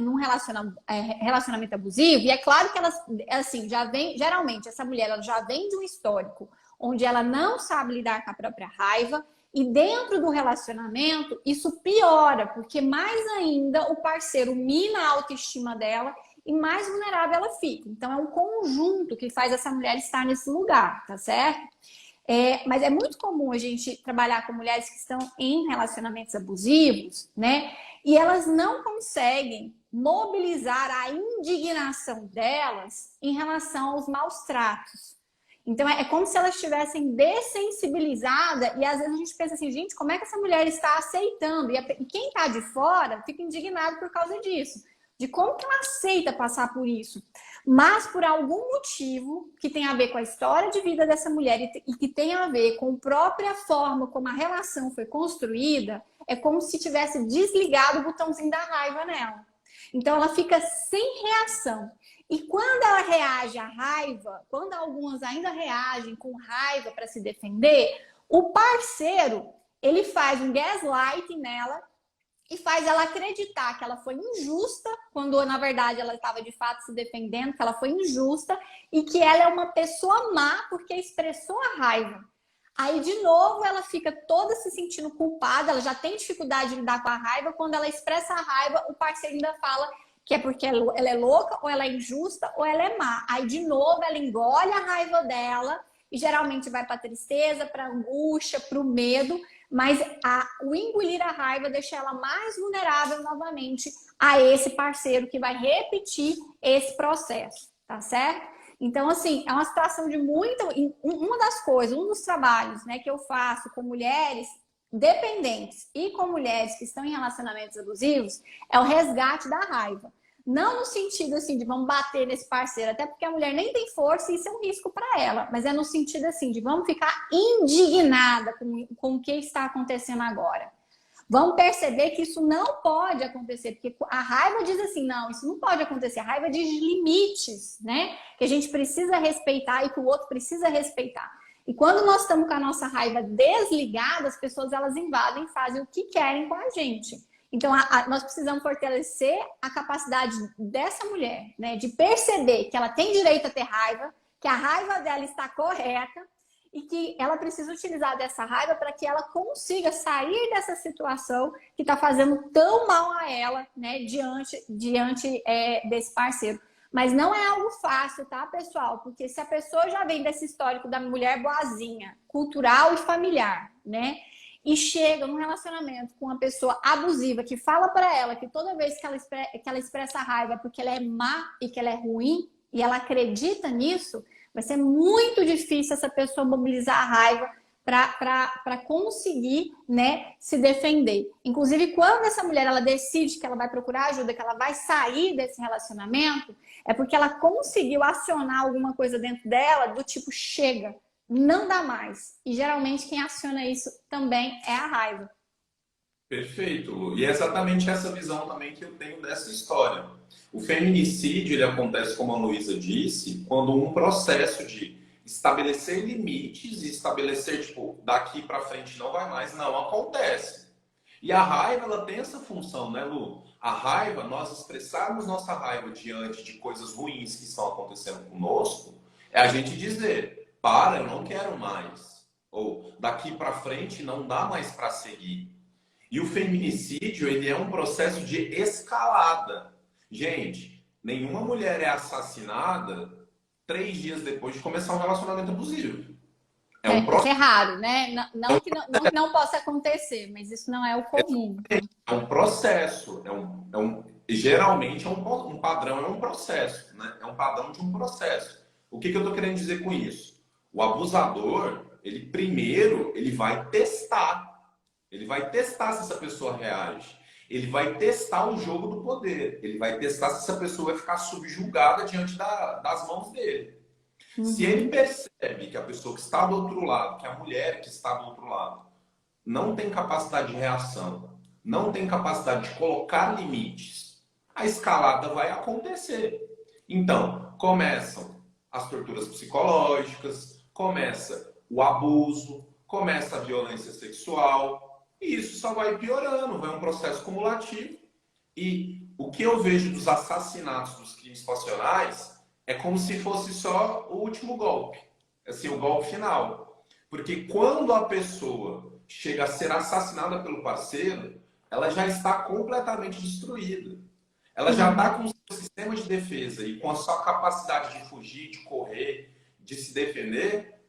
num relacionamento abusivo, e é claro que elas, assim, geralmente, essa mulher ela já vem de um histórico onde ela não sabe lidar com a própria raiva, e dentro do relacionamento isso piora, porque mais ainda o parceiro mina a autoestima dela e mais vulnerável ela fica. Então é um conjunto que faz essa mulher estar nesse lugar, tá certo? Mas é muito comum a gente trabalhar com mulheres que estão em relacionamentos abusivos, né? E elas não conseguem mobilizar a indignação delas em relação aos maus tratos. Então, é como se elas estivessem dessensibilizadas e às vezes a gente pensa assim, gente, como é que essa mulher está aceitando? E quem está de fora fica indignado por causa disso. De como que ela aceita passar por isso. Mas por algum motivo que tem a ver com a história de vida dessa mulher e que tem a ver com a própria forma como a relação foi construída, é como se tivesse desligado o botãozinho da raiva nela. Então, ela fica sem reação. E quando ela reage à raiva, quando algumas ainda reagem com raiva para se defender, o parceiro, ele faz um gaslighting nela e faz ela acreditar que ela foi injusta, quando na verdade ela estava de fato se defendendo, que ela foi injusta e que ela é uma pessoa má porque expressou a raiva. Aí, de novo, ela fica toda se sentindo culpada, ela já tem dificuldade de lidar com a raiva, quando ela expressa a raiva, o parceiro ainda fala que é porque ela é louca, ou ela é injusta, ou ela é má. Aí, de novo, ela engole a raiva dela e geralmente vai para tristeza, para angústia, para o medo, mas o engolir a raiva deixa ela mais vulnerável novamente a esse parceiro que vai repetir esse processo, tá certo? Então, assim, é uma situação de muita... Uma das coisas, um dos trabalhos, né, que eu faço com mulheres dependentes e com mulheres que estão em relacionamentos abusivos é o resgate da raiva. Não no sentido assim de vamos bater nesse parceiro, até porque a mulher nem tem força e isso é um risco para ela, mas é no sentido assim de vamos ficar indignada com o que está acontecendo agora. Vamos perceber que isso não pode acontecer, porque a raiva diz assim, não, isso não pode acontecer. A raiva diz limites, né? Que a gente precisa respeitar e que o outro precisa respeitar. E quando nós estamos com a nossa raiva desligada, as pessoas elas invadem e fazem o que querem com a gente. Então, nós precisamos fortalecer a capacidade dessa mulher, né? De perceber que ela tem direito a ter raiva, que a raiva dela está correta, e que ela precisa utilizar dessa raiva para que ela consiga sair dessa situação que está fazendo tão mal a ela, né, diante desse parceiro. Mas não é algo fácil, tá, pessoal? Porque se a pessoa já vem desse histórico da mulher boazinha, cultural e familiar, né, e chega num relacionamento com uma pessoa abusiva que fala para ela que toda vez que ela expressa raiva é porque ela é má e que ela é ruim, e ela acredita nisso, vai ser muito difícil essa pessoa mobilizar a raiva para conseguir, né, se defender. Inclusive, quando essa mulher ela decide que ela vai procurar ajuda, que ela vai sair desse relacionamento, é porque ela conseguiu acionar alguma coisa dentro dela do tipo, chega, não dá mais. E geralmente quem aciona isso também é a raiva. Perfeito, Lu. E é exatamente essa visão também que eu tenho dessa história. O feminicídio ele acontece, como a Luísa disse, quando um processo de estabelecer limites e estabelecer, tipo, daqui para frente não vai mais, não acontece. E a raiva, ela tem essa função, né, Lu? A raiva, nós expressarmos nossa raiva diante de coisas ruins que estão acontecendo conosco, é a gente dizer, para, eu não quero mais. Ou, daqui para frente não dá mais para seguir. E o feminicídio, ele é um processo de escalada. Gente, nenhuma mulher é assassinada 3 dias depois de começar um relacionamento abusivo. Isso é raro, né? Não que não possa acontecer, mas isso não é o comum. É um processo. Geralmente é um padrão, é um processo. Né? É um padrão de um processo. O que eu estou querendo dizer com isso? O abusador, ele primeiro, ele vai testar. Ele vai testar se essa pessoa reage. Ele vai testar o jogo do poder. Ele vai testar se essa pessoa vai ficar subjugada diante das mãos dele. Uhum. Se ele percebe que a pessoa que está do outro lado, que a mulher que está do outro lado, não tem capacidade de reação, não tem capacidade de colocar limites, a escalada vai acontecer. Então, começam as torturas psicológicas, começa o abuso, começa a violência sexual. E isso só vai piorando, vai um processo cumulativo. E o que eu vejo dos assassinatos, dos crimes passionais, é como se fosse só o último golpe. Assim, o golpe final. Porque quando a pessoa chega a ser assassinada pelo parceiro, ela já está completamente destruída. Ela já está com o seu sistema de defesa e com a sua capacidade de fugir, de correr, de se defender,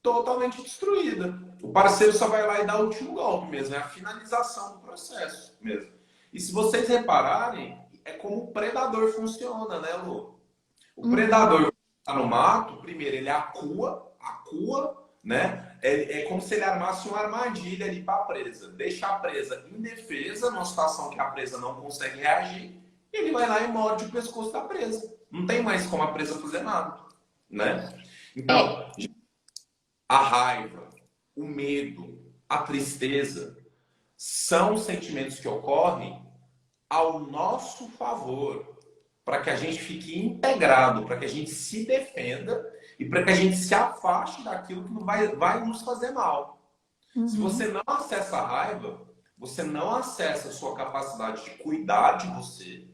totalmente destruída. O parceiro só vai lá e dá o último golpe mesmo, é a finalização do processo mesmo. E se vocês repararem, é como o predador funciona, né, Lu? O predador está no mato, primeiro ele acua, né? É como se ele armasse uma armadilha ali para a presa. Deixa a presa indefesa, numa situação que a presa não consegue reagir, e ele vai lá e morde o pescoço da presa. Não tem mais como a presa fazer nada, né? Então, a raiva, o medo, a tristeza são sentimentos que ocorrem ao nosso favor, para que a gente fique integrado, para que a gente se defenda e para que a gente se afaste daquilo que vai nos fazer mal. Uhum. Se você não acessa a raiva, você não acessa a sua capacidade de cuidar de você,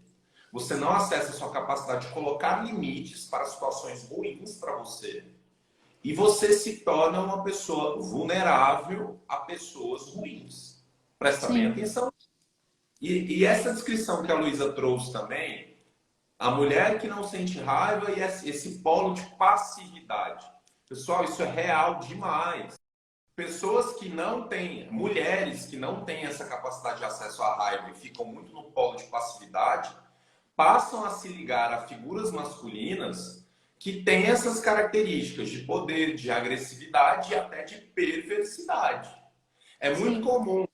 você não acessa a sua capacidade de colocar limites para situações ruins para você. E você se torna uma pessoa vulnerável a pessoas ruins. Presta bem atenção. E essa descrição que a Luísa trouxe também, A mulher que não sente raiva e esse polo de passividade. Pessoal, isso é real demais. Pessoas que não têm, mulheres que não têm essa capacidade de acesso à raiva e ficam muito no polo de passividade, passam a se ligar a figuras masculinas que têm essas características de poder, de agressividade e até de perversidade. É muito comum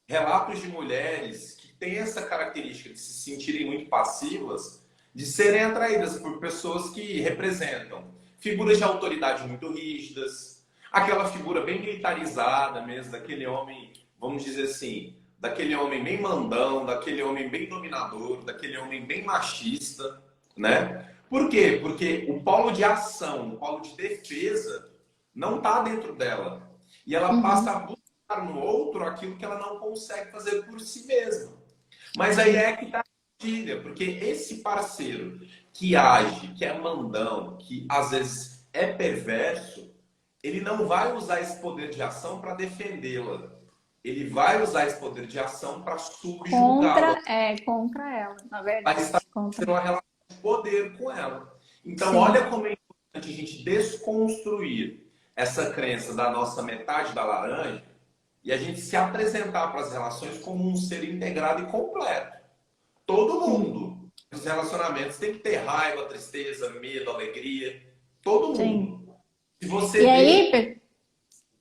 relatos de mulheres que têm essa característica de se sentirem muito passivas, de serem atraídas por pessoas que representam figuras de autoridade muito rígidas, aquela figura bem militarizada mesmo, daquele homem, vamos dizer assim, daquele homem bem mandão, daquele homem bem dominador, daquele homem bem machista, né? Por quê? Porque o polo de ação, o polo de defesa não está dentro dela. E ela passa a buscar no outro aquilo que ela não consegue fazer por si mesma. Mas aí é que está a armadilha, porque esse parceiro que age, que é mandão, que às vezes é perverso, ele não vai usar esse poder de ação para defendê-la. Ele vai usar esse poder de ação para subjugá-la. Contra ela, na verdade. Vai estabelecer uma relação de poder com ela. Então, olha como é importante a gente desconstruir essa crença da nossa metade da laranja e a gente se apresentar para as relações como um ser integrado e completo. Todo mundo. Os relacionamentos tem que ter raiva, tristeza, medo, alegria. Todo mundo. Se você vê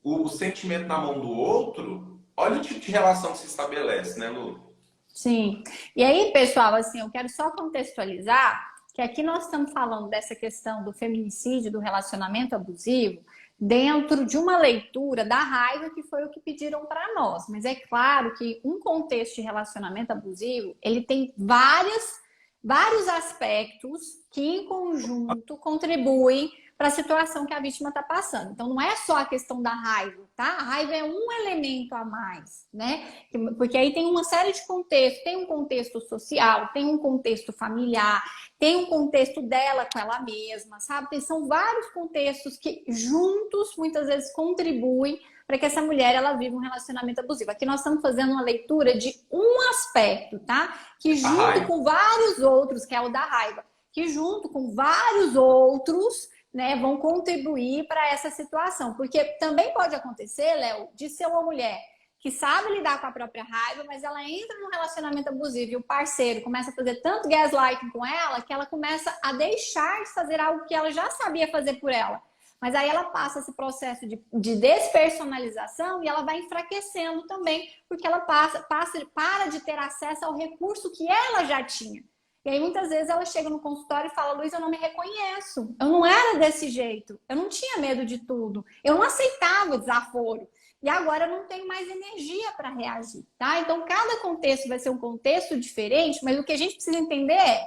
o sentimento na mão do outro, olha o tipo de relação que se estabelece, né, Lu? Sim. E aí, pessoal, assim, eu quero só contextualizar que aqui nós estamos falando dessa questão do feminicídio, do relacionamento abusivo, dentro de uma leitura da raiva, que foi o que pediram para nós. Mas é claro que um contexto de relacionamento abusivo, ele tem vários aspectos que, em conjunto, contribuem para a situação que a vítima está passando. Então, não é só a questão da raiva, tá? A raiva é um elemento a mais, né? Porque aí tem uma série de contextos. Tem um contexto social, tem um contexto familiar, tem um contexto dela com ela mesma, sabe? São vários contextos que, juntos, muitas vezes contribuem para que essa mulher ela viva um relacionamento abusivo. Aqui nós estamos fazendo uma leitura de um aspecto, tá? Que junto com vários outros, que é o da raiva, que junto com vários outros, né, vão contribuir para essa situação. Porque também pode acontecer, Léo, de ser uma mulher que sabe lidar com a própria raiva, mas ela entra num relacionamento abusivo e o parceiro começa a fazer tanto gaslighting com ela que ela começa a deixar de fazer algo que ela já sabia fazer por ela. Mas aí ela passa esse processo de despersonalização e ela vai enfraquecendo também, porque ela para de ter acesso ao recurso que ela já tinha. E aí, muitas vezes, ela chega no consultório e fala: Luiz, eu não me reconheço. Eu não era desse jeito. Eu não tinha medo de tudo. Eu não aceitava o desaforo. E agora eu não tenho mais energia para reagir, tá? Então, cada contexto vai ser um contexto diferente, mas o que a gente precisa entender é: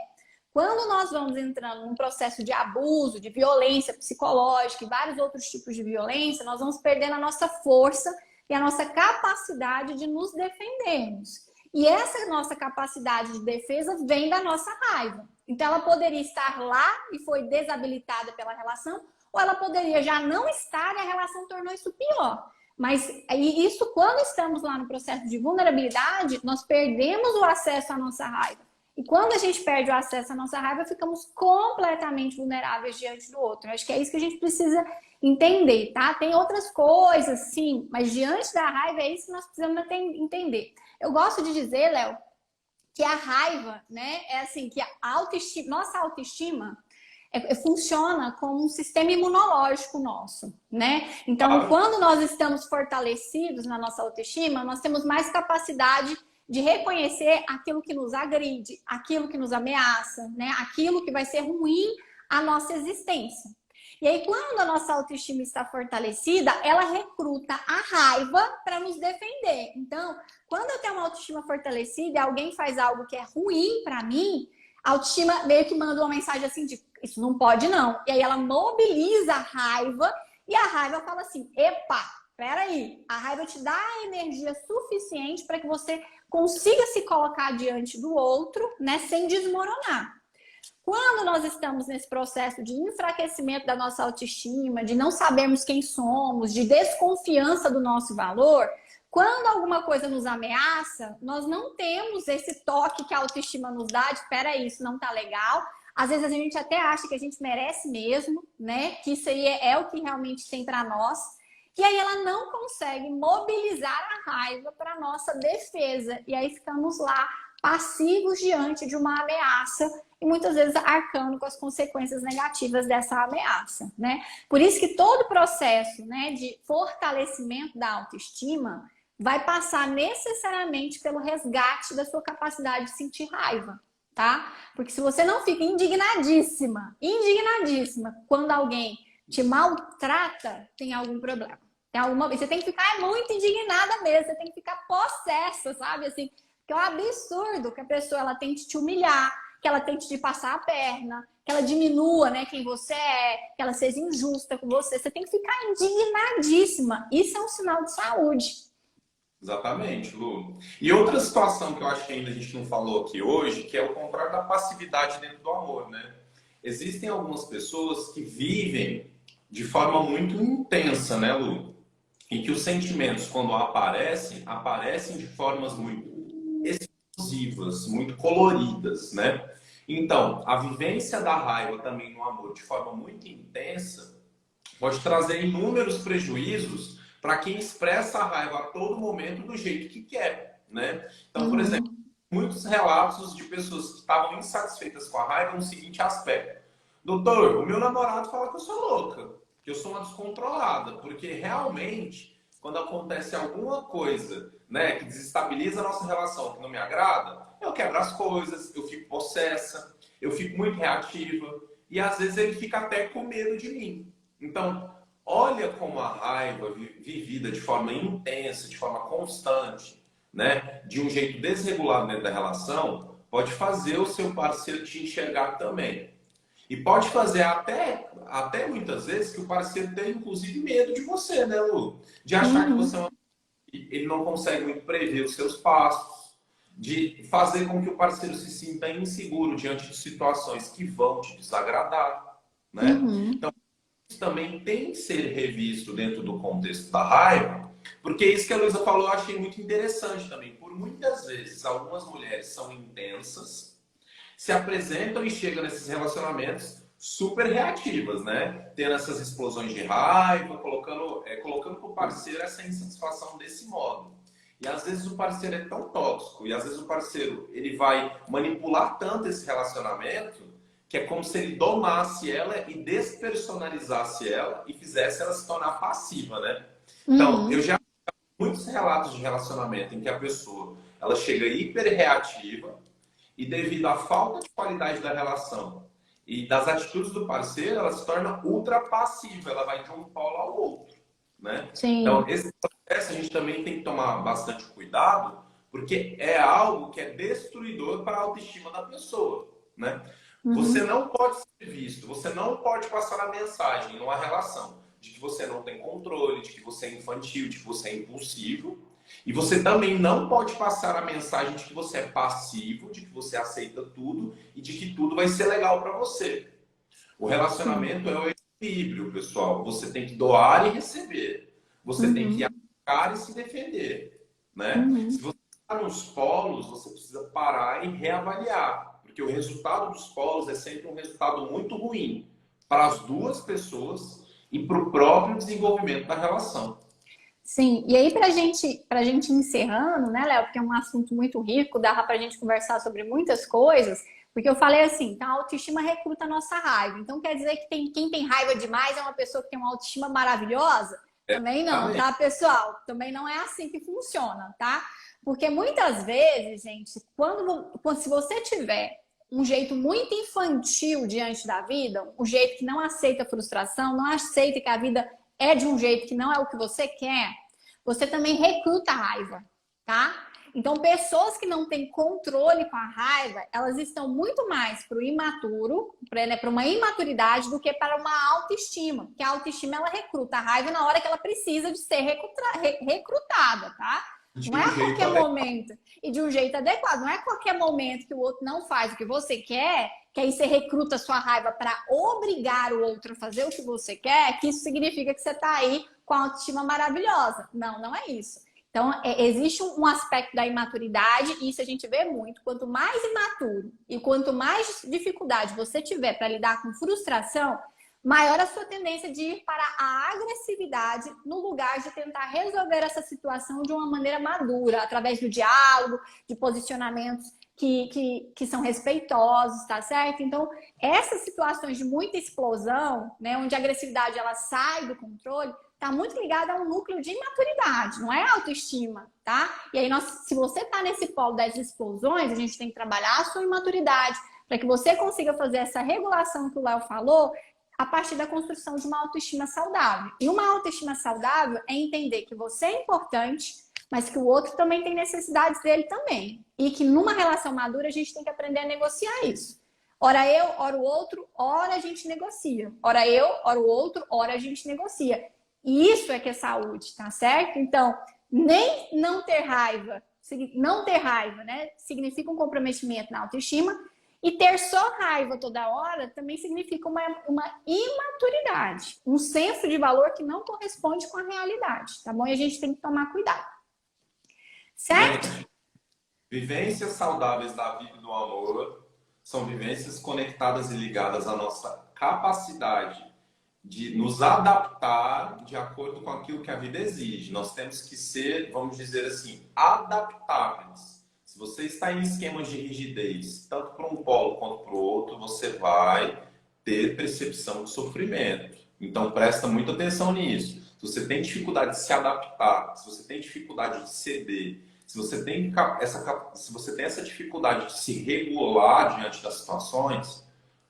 quando nós vamos entrando num processo de abuso, de violência psicológica e vários outros tipos de violência, nós vamos perdendo a nossa força e a nossa capacidade de nos defendermos. E essa nossa capacidade de defesa vem da nossa raiva. Então, ela poderia estar lá e foi desabilitada pela relação, ou ela poderia já não estar e a relação tornou isso pior. Mas isso, quando estamos lá no processo de vulnerabilidade, nós perdemos o acesso à nossa raiva. E quando a gente perde o acesso à nossa raiva, ficamos completamente vulneráveis diante do outro. Eu acho que é isso que a gente precisa entender, tá? Tem outras coisas, sim, mas diante da raiva é isso que nós precisamos entender. Eu gosto de dizer, Léo, que a raiva, né, é assim, que a nossa autoestima funciona como um sistema imunológico nosso, né? Então, quando nós estamos fortalecidos na nossa autoestima, nós temos mais capacidade de reconhecer aquilo que nos agride, aquilo que nos ameaça, né? Aquilo que vai ser ruim à nossa existência. E aí, quando a nossa autoestima está fortalecida, ela recruta a raiva para nos defender. Então, quando eu tenho uma autoestima fortalecida e alguém faz algo que é ruim para mim, a autoestima meio que manda uma mensagem assim de: isso não pode não. E aí ela mobiliza a raiva e a raiva fala assim: epa, peraí, a raiva te dá a energia suficiente para que você consiga se colocar diante do outro, né, sem desmoronar. Quando nós estamos nesse processo de enfraquecimento da nossa autoestima, de não sabermos quem somos, de desconfiança do nosso valor, quando alguma coisa nos ameaça, nós não temos esse toque que a autoestima nos dá de: peraí, isso não tá legal. Às vezes a gente até acha que a gente merece mesmo, né? Que isso aí é o que realmente tem para nós. E aí ela não consegue mobilizar a raiva para nossa defesa. E aí ficamos lá passivos diante de uma ameaça e muitas vezes arcando com as consequências negativas dessa ameaça, né? Por isso que todo processo, né, de fortalecimento da autoestima vai passar necessariamente pelo resgate da sua capacidade de sentir raiva, tá? Porque se você não fica indignadíssima quando alguém te maltrata, tem algum problema. Tem alguma... Você tem que ficar muito indignada mesmo, você tem que ficar possessa, sabe? Assim, que é um absurdo que a pessoa ela tente te humilhar, que ela tente te passar a perna, que ela diminua, né, quem você é, que ela seja injusta com você. Você tem que ficar indignadíssima. Isso é um sinal de saúde. Exatamente, Lu. E outra situação que eu acho que ainda a gente não falou aqui hoje, que é o contrário da passividade dentro do amor, né? Existem algumas pessoas que vivem de forma muito intensa, né, Lu? Em que os sentimentos, quando aparecem, aparecem de formas muito explosivas, muito coloridas, né? Então, a vivência da raiva também no amor de forma muito intensa pode trazer inúmeros prejuízos para quem expressa a raiva a todo momento do jeito que quer, né? Então, por exemplo, muitos relatos de pessoas que estavam insatisfeitas com a raiva no seguinte aspecto: doutor, o meu namorado fala que eu sou louca, que eu sou uma descontrolada, porque realmente, quando acontece alguma coisa, né, que desestabiliza a nossa relação, que não me agrada, eu quebro as coisas, eu fico possessa, eu fico muito reativa, e às vezes ele fica até com medo de mim. Então, olha como a raiva vivida de forma intensa, de forma constante, né, de um jeito desregulado dentro da relação, pode fazer o seu parceiro te enxergar também. E pode fazer até muitas vezes que o parceiro tenha, inclusive, medo de você, né, Lu? De achar que você ele não consegue muito prever os seus passos, de fazer com que o parceiro se sinta inseguro diante de situações que vão te desagradar, né? Então, isso também tem que ser revisto dentro do contexto da raiva, porque isso que a Luísa falou eu achei muito interessante também. Por muitas vezes, algumas mulheres são intensas, se apresentam e chegam nesses relacionamentos super reativas, né? Tendo essas explosões de raiva, colocando para o parceiro essa insatisfação desse modo. E às vezes o parceiro é tão tóxico, e às vezes o parceiro ele vai manipular tanto esse relacionamento, que é como se ele domasse ela e despersonalizasse ela e fizesse ela se tornar passiva, né? Então, eu já vi muitos relatos de relacionamento em que a pessoa ela chega hiper reativa, e devido à falta de qualidade da relação e das atitudes do parceiro, ela se torna ultra passiva, ela vai de um polo ao outro, né? Sim. Então, esse processo a gente também tem que tomar bastante cuidado, porque é algo que é destruidor para a autoestima da pessoa, né? Você não pode ser visto, você não pode passar a mensagem numa relação de que você não tem controle, de que você é infantil, de que você é impulsivo. E você também não pode passar a mensagem de que você é passivo, de que você aceita tudo e de que tudo vai ser legal para você. O relacionamento é o equilíbrio, pessoal. Você tem que doar e receber. Você tem que atacar e se defender, né? Se você está nos polos, você precisa parar e reavaliar, porque o resultado dos polos é sempre um resultado muito ruim para as duas pessoas e para o próprio desenvolvimento da relação. Sim, e aí pra gente encerrando, né, Léo, porque é um assunto muito rico, dá pra gente conversar sobre muitas coisas, porque eu falei assim, então a autoestima recruta a nossa raiva. Então quer dizer que quem tem raiva demais é uma pessoa que tem uma autoestima maravilhosa? Também não, tá, pessoal? Também não é assim que funciona, tá? Porque muitas vezes, gente, se você tiver um jeito muito infantil diante da vida, um jeito que não aceita frustração, não aceita que a vida é de um jeito que não é o que você quer, você também recruta a raiva, tá? Então, pessoas que não têm controle com a raiva, elas estão muito mais para o imaturo, para uma imaturidade, do que para uma autoestima. Porque a autoestima, ela recruta a raiva na hora que ela precisa de ser recrutada, tá? Não é a qualquer momento. E de um jeito adequado. Não é a qualquer momento que o outro não faz o que você quer, que aí você recruta a sua raiva para obrigar o outro a fazer o que você quer, que isso significa que você está aí com a autoestima maravilhosa. Não, não é isso. Então, existe um aspecto da imaturidade, e isso a gente vê muito. Quanto mais imaturo e quanto mais dificuldade você tiver para lidar com frustração, maior a sua tendência de ir para a agressividade no lugar de tentar resolver essa situação de uma maneira madura, através do diálogo, de posicionamentos que são respeitosos, tá certo? Então, essas situações de muita explosão, né, onde a agressividade ela sai do controle, tá muito ligada a um núcleo de imaturidade, não é autoestima, tá? E aí, se você tá nesse polo das explosões, a gente tem que trabalhar a sua imaturidade para que você consiga fazer essa regulação que o Léo falou a partir da construção de uma autoestima saudável. E uma autoestima saudável é entender que você é importante, mas que o outro também tem necessidades dele também. E que numa relação madura a gente tem que aprender a negociar isso. Ora eu, ora o outro, ora a gente negocia. Ora eu, ora o outro, ora a gente negocia. E isso é que é saúde, tá certo? Então, nem não ter raiva, né, significa um comprometimento na autoestima, e ter só raiva toda hora também significa uma imaturidade, um senso de valor que não corresponde com a realidade, tá bom? E a gente tem que tomar cuidado. Certo? Vivências saudáveis da vida e do amor são vivências conectadas e ligadas à nossa capacidade de nos adaptar de acordo com aquilo que a vida exige. Nós temos que ser, vamos dizer assim, adaptáveis. Se você está em esquemas de rigidez, tanto para um polo quanto para o outro, você vai ter percepção de sofrimento. Então, presta muita atenção nisso. Se você tem dificuldade de se adaptar, se você tem dificuldade de ceder, se você tem essa dificuldade de se regular diante das situações,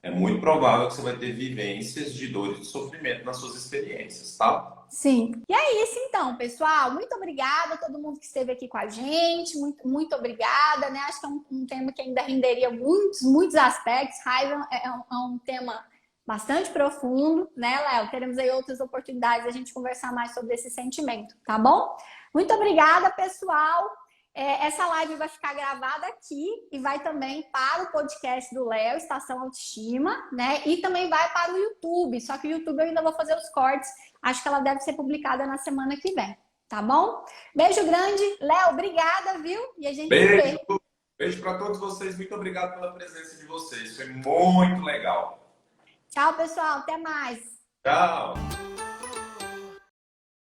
é muito provável que você vai ter vivências de dor e de sofrimento nas suas experiências, tá? Sim. E é isso então, pessoal. Muito obrigada a todo mundo que esteve aqui com a gente. Muito, muito obrigada, né? Acho que é um tema que ainda renderia muitos aspectos. Raiva é um tema bastante profundo, né, Léo? Teremos aí outras oportunidades de a gente conversar mais sobre esse sentimento, tá bom? Muito obrigada, pessoal. Essa live vai ficar gravada aqui e vai também para o podcast do Léo, Estação Autoestima, né? E também vai para o YouTube. Só que o YouTube eu ainda vou fazer os cortes. Acho que ela deve ser publicada na semana que vem, tá bom? Beijo grande. Léo, obrigada, viu? E a gente se vê. Beijo para todos vocês. Muito obrigado pela presença de vocês. Foi muito legal. Tchau, pessoal. Até mais. Tchau.